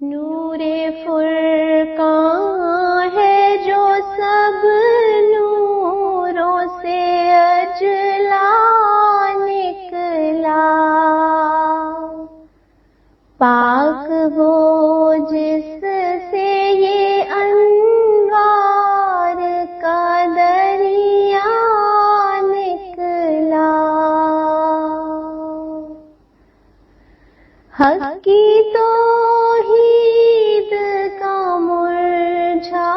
نور فرقاں ہے جو سب نوروں سے اجلا نکلا، پاک وہ جس سے یہ انوار کا دریا نکلا، حق کی توحید کا مرجھا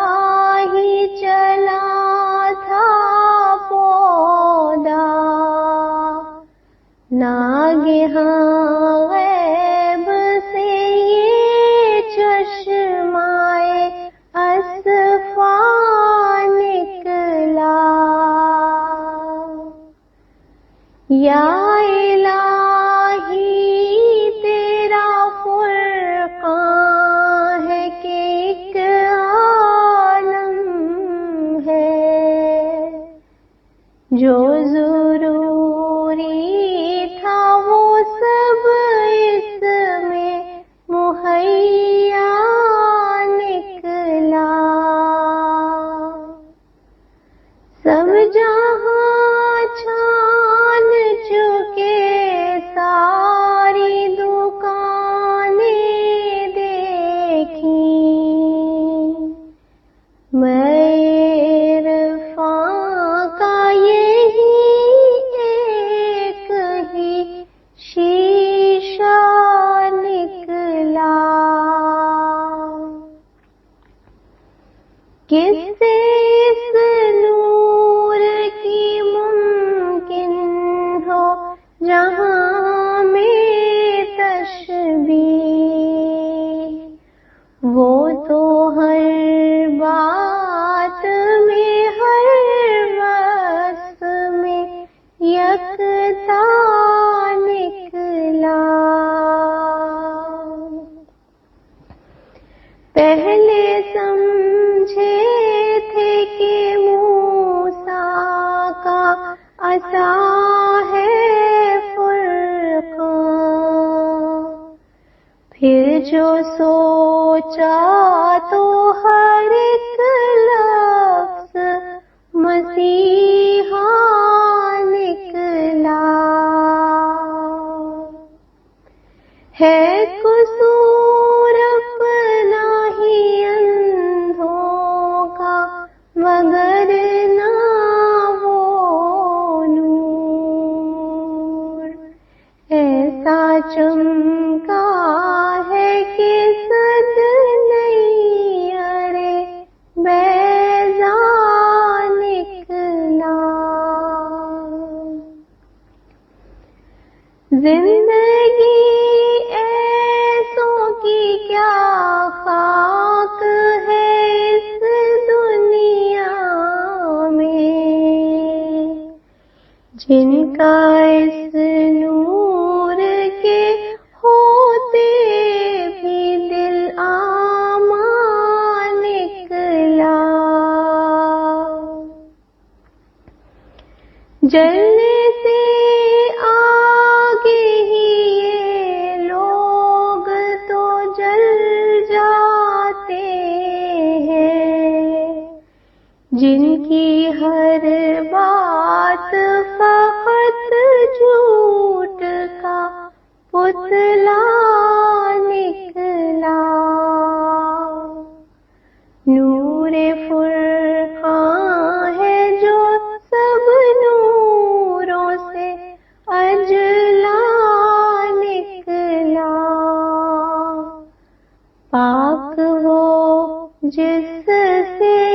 ہی چلا تھا پودا، ناگہاں غیب سے یہ چشمائے اصفا نکلا، یا الہی تیرا فرقان ہے کہ ایک عالم ہے، جو ضروری تھا وہ سب اس میں مہیا نکلا، سب جہاں چھان چکے ساری دکانیں دیکھیں، عرفان کا یہی ایک ہی شیشہ نکلا، کس سے اس نور کی ممکن ہو جہاں میں تشبیہ، وہ تو ہر بات میں ہر وصف میں یکتا نکلا، پہلے سمجھے تھے کہ موسیٰ کا عصا ہے فرقان، پھر جو سوچا تو ہر ایک لفظ مسیحا نکلا، ہے قصور اپنا ہی اندھوں کا مگر نہ وہ نور ایسا چمکا ہے کہ صد نہیں ارے بیضا نکلا، زندگی ایسوں کی کیا خاک ہے اس دنیا میں، جن کا اس نور کے ہوتے بھی دل آماں نکلا، جلنے سے آگے ہی یہ لوگ تو جل جاتے ہیں، جن کی ہر بات فقط جھوٹ کا پتلا نکلا، نور فرقان ہے جو سب نوروں سے اجلا نکلا، پاک وہ جس سے